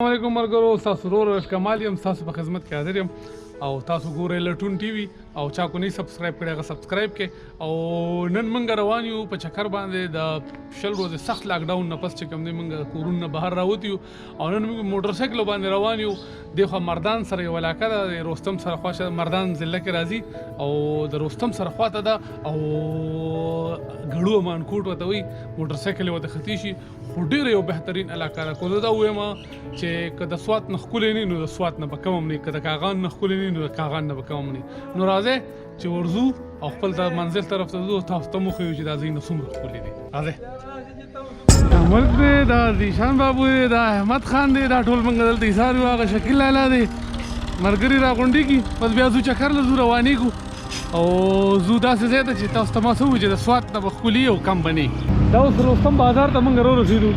السلام علیکم ملګرو، ستاسو ورور کمال یم، ستاسو په خدمت کې حاضر یم او تاسو ګورئ لټون ټي وي او چا کو نه سبسکرایب کړی هغه سبسکرایب کړئ. او نن موږ روان یو په چکر باندې د 20 ورځې سخت لاک ډاون نه پس چې کوم دی موږ کورونه بهر راوتیو او نن موږ موټر سایکل باندې روان یو. دغه مردان سره یو علاقه ده، رستم سره خواشه مردان ضلع کې راځي او د رستم سره خواته ده او غړو امانکوټ وته وي. موټر سایکل وته ختی شي خو ډیره یو بهترین علاقه ده. کو دا وایم چې کله سوات نه خولې نه نو د سوات نه بکوم نه، کله کاغان نه خولې نه نو د کاغان نه بکوم نه. نو راځي چې ورزو او خپل د منزل طرف ته ځو، تاسو ته مخ یو چې دا زین څومره خولې دي. راځي ملک دی، دا ذیشان بابو دی، دا احمد خان دی، دا ټول منګ دلته ایثار یو، هغه شکیل لالا دی، مرګري راغونډي کی بس بیا زو چکر له زو روانېږو او زو داسې ځای ته چې تاسو ته ما څه ووایي چې د سوات نه به ښکلي او کم بني. دا اوس رستم بازار ته موږ رسېدو.